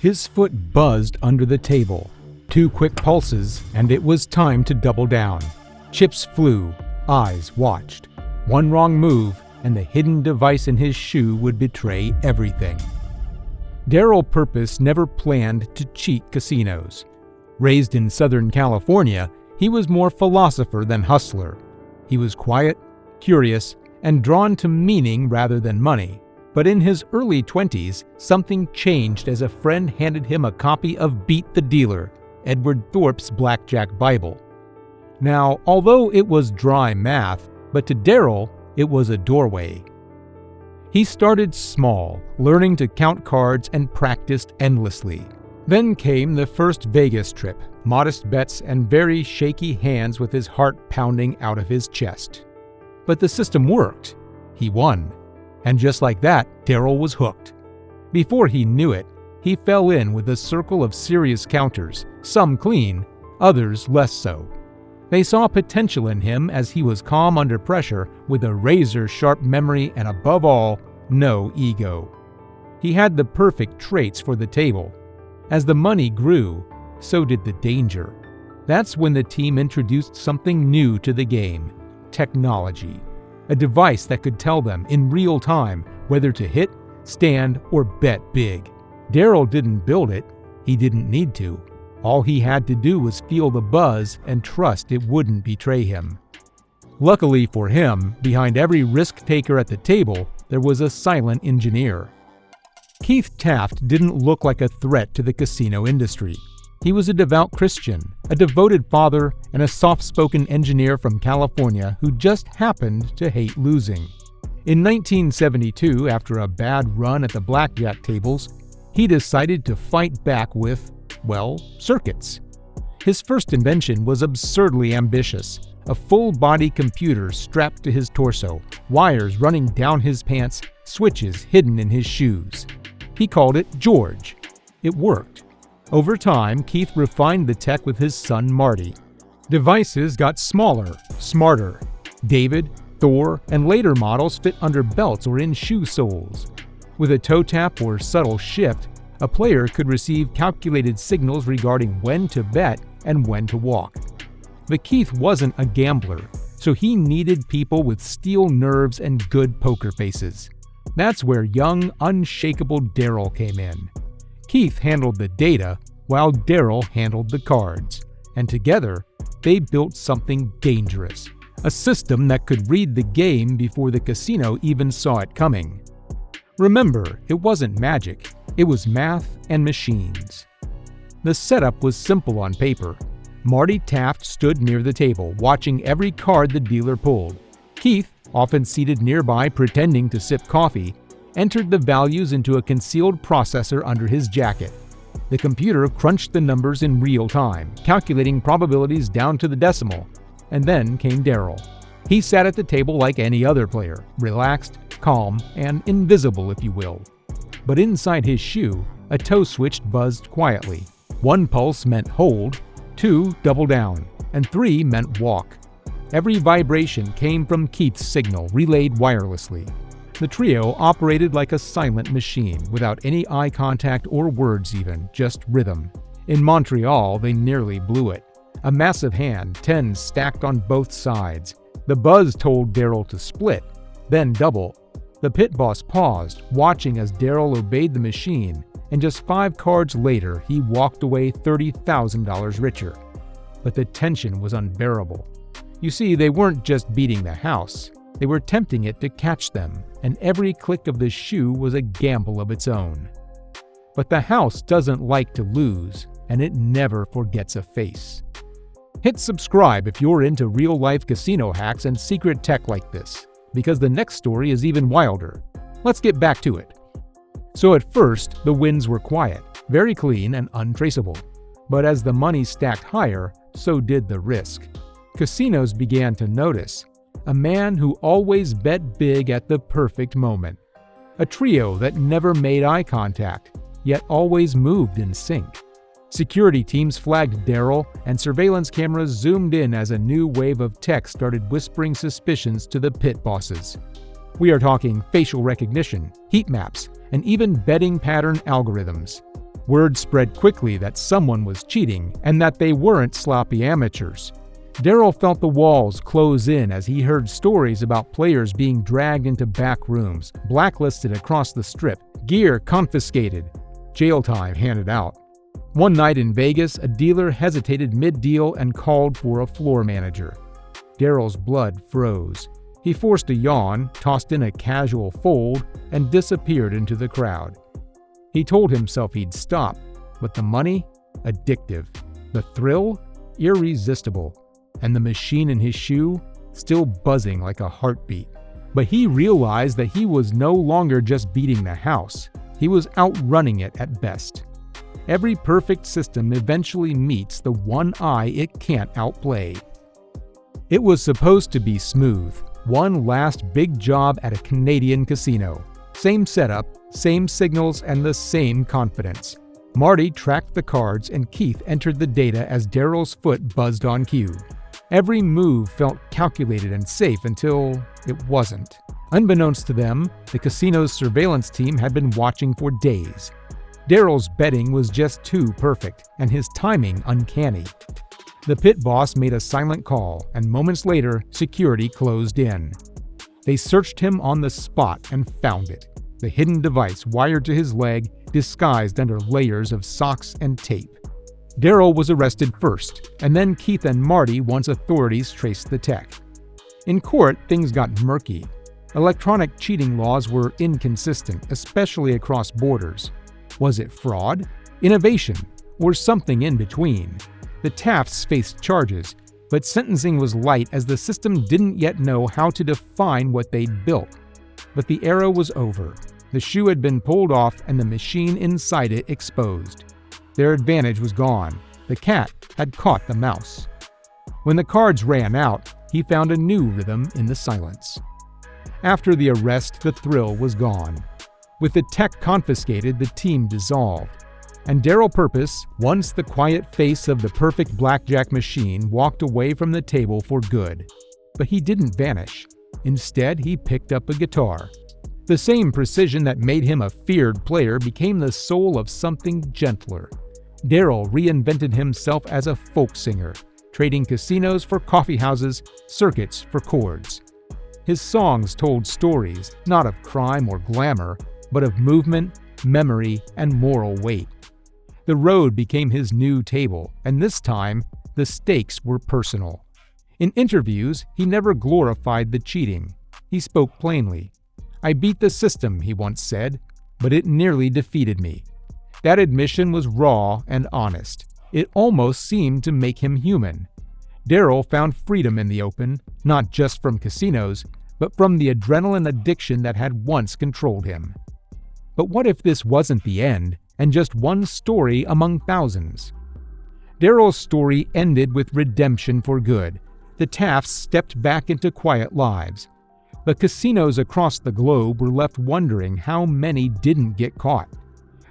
His foot buzzed under the table. 2 quick pulses, and it was time to double down. Chips flew, eyes watched. One wrong move, and the hidden device in his shoe would betray everything. Darryl Purpose never planned to cheat casinos. Raised in Southern California, he was more philosopher than hustler. He was quiet, curious, and drawn to meaning rather than money. But in his early 20s, something changed as a friend handed him a copy of Beat the Dealer, Edward Thorpe's Blackjack Bible. Now, although it was dry math, but to Darryl, it was a doorway. He started small, learning to count cards and practiced endlessly. Then came the first Vegas trip, modest bets and very shaky hands with his heart pounding out of his chest. But the system worked. He won. And just like that, Darryl was hooked. Before he knew it, he fell in with a circle of serious counters, some clean, others less so. They saw potential in him as he was calm under pressure with a razor-sharp memory and above all, no ego. He had the perfect traits for the table. As the money grew, so did the danger. That's when the team introduced something new to the game: technology. A device that could tell them in real time whether to hit, stand, or bet big. Darryl didn't build it. He didn't need to. All he had to do was feel the buzz and trust it wouldn't betray him. Luckily for him, behind every risk-taker at the table, there was a silent engineer. Keith Taft didn't look like a threat to the casino industry. He was a devout Christian, a devoted father, and a soft-spoken engineer from California who just happened to hate losing. In 1972, after a bad run at the blackjack tables, he decided to fight back with, well, circuits. His first invention was absurdly ambitious: a full-body computer strapped to his torso, wires running down his pants, switches hidden in his shoes. He called it George. It worked. Over time, Keith refined the tech with his son Marty. Devices got smaller, smarter. David, Thor, and later models fit under belts or in shoe soles. With a toe tap or subtle shift, a player could receive calculated signals regarding when to bet and when to walk. But Keith wasn't a gambler, so he needed people with steel nerves and good poker faces. That's where young, unshakable Darryl came in. Keith handled the data, while Darryl handled the cards. And together, they built something dangerous. A system that could read the game before the casino even saw it coming. Remember, it wasn't magic. It was math and machines. The setup was simple on paper. Marty Taft stood near the table, watching every card the dealer pulled. Keith, often seated nearby pretending to sip coffee, entered the values into a concealed processor under his jacket. The computer crunched the numbers in real time, calculating probabilities down to the decimal. And then came Darryl. He sat at the table like any other player, relaxed, calm, and invisible, if you will. But inside his shoe, a toe switch buzzed quietly. 1 pulse meant hold, 2 double down, and 3 meant walk. Every vibration came from Keith's signal, relayed wirelessly. The trio operated like a silent machine, without any eye contact or words even, just rhythm. In Montreal, they nearly blew it. A massive hand, 10 stacked on both sides. The buzz told Darryl to split, then double. The pit boss paused, watching as Darryl obeyed the machine, and just 5 cards later, he walked away $30,000 richer. But the tension was unbearable. You see, they weren't just beating the house. They were tempting it to catch them, and every click of the shoe was a gamble of its own. But the house doesn't like to lose, and it never forgets a face. Hit subscribe if you're into real-life casino hacks and secret tech like this, because the next story is even wilder. Let's get back to it. So at first, the wins were quiet, very clean and untraceable. But as the money stacked higher, so did the risk. Casinos began to notice. A man who always bet big at the perfect moment. A trio that never made eye contact, yet always moved in sync. Security teams flagged Darryl, and surveillance cameras zoomed in as a new wave of tech started whispering suspicions to the pit bosses. We are talking facial recognition, heat maps, and even betting pattern algorithms. Word spread quickly that someone was cheating and that they weren't sloppy amateurs. Darryl felt the walls close in as he heard stories about players being dragged into back rooms, blacklisted across the strip, gear confiscated, jail time handed out. One night in Vegas, a dealer hesitated mid-deal and called for a floor manager. Darryl's blood froze. He forced a yawn, tossed in a casual fold, and disappeared into the crowd. He told himself he'd stop, but the money? Addictive. The thrill? Irresistible. And the machine in his shoe? Still buzzing like a heartbeat. But he realized that he was no longer just beating the house. He was outrunning it at best. Every perfect system eventually meets the one eye it can't outplay. It was supposed to be smooth. One last big job at a Canadian casino. Same setup, same signals, and the same confidence. Marty tracked the cards and Keith entered the data as Darryl's foot buzzed on cue. Every move felt calculated and safe until it wasn't. Unbeknownst to them, the casino's surveillance team had been watching for days. Darryl's betting was just too perfect, and his timing uncanny. The pit boss made a silent call, and moments later, security closed in. They searched him on the spot and found it. The hidden device wired to his leg, disguised under layers of socks and tape. Darryl was arrested first, and then Keith and Marty once authorities traced the tech. In court, things got murky. Electronic cheating laws were inconsistent, especially across borders. Was it fraud, innovation, or something in between? The Tafts faced charges, but sentencing was light as the system didn't yet know how to define what they'd built. But the era was over. The shoe had been pulled off and the machine inside it exposed. Their advantage was gone. The cat had caught the mouse. When the cards ran out, he found a new rhythm in the silence. After the arrest, the thrill was gone. With the tech confiscated, the team dissolved. And Darryl Purpose, once the quiet face of the perfect blackjack machine, walked away from the table for good. But he didn't vanish. Instead, he picked up a guitar. The same precision that made him a feared player became the soul of something gentler. Darryl reinvented himself as a folk singer, trading casinos for coffeehouses, circuits for chords. His songs told stories, not of crime or glamour, but of movement, memory, and moral weight. The road became his new table, and this time, the stakes were personal. In interviews, he never glorified the cheating. He spoke plainly. "I beat the system," he once said, "but it nearly defeated me." That admission was raw and honest. It almost seemed to make him human. Darryl found freedom in the open, not just from casinos, but from the adrenaline addiction that had once controlled him. But what if this wasn't the end, and just one story among thousands? Darryl's story ended with redemption for good. The Tafts stepped back into quiet lives. But casinos across the globe were left wondering how many didn't get caught.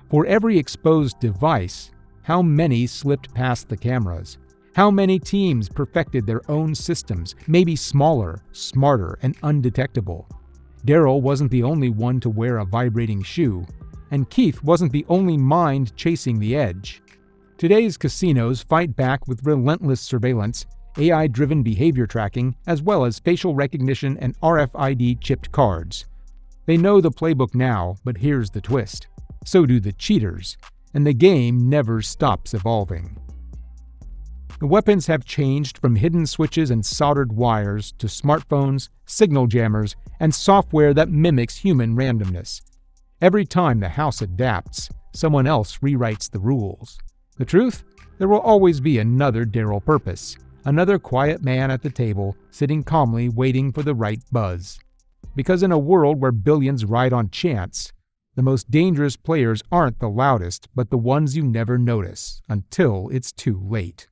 For every exposed device, how many slipped past the cameras? How many teams perfected their own systems, maybe smaller, smarter, and undetectable? Darryl wasn't the only one to wear a vibrating shoe, and Keith wasn't the only mind chasing the edge. Today's casinos fight back with relentless surveillance, AI-driven behavior tracking, as well as facial recognition and RFID-chipped cards. They know the playbook now, but here's the twist. So do the cheaters, and the game never stops evolving. The weapons have changed from hidden switches and soldered wires to smartphones, signal jammers, and software that mimics human randomness. Every time the house adapts, someone else rewrites the rules. The truth? There will always be another Darryl Purpose, another quiet man at the table, sitting calmly waiting for the right buzz. Because in a world where billions ride on chance, the most dangerous players aren't the loudest, but the ones you never notice until it's too late.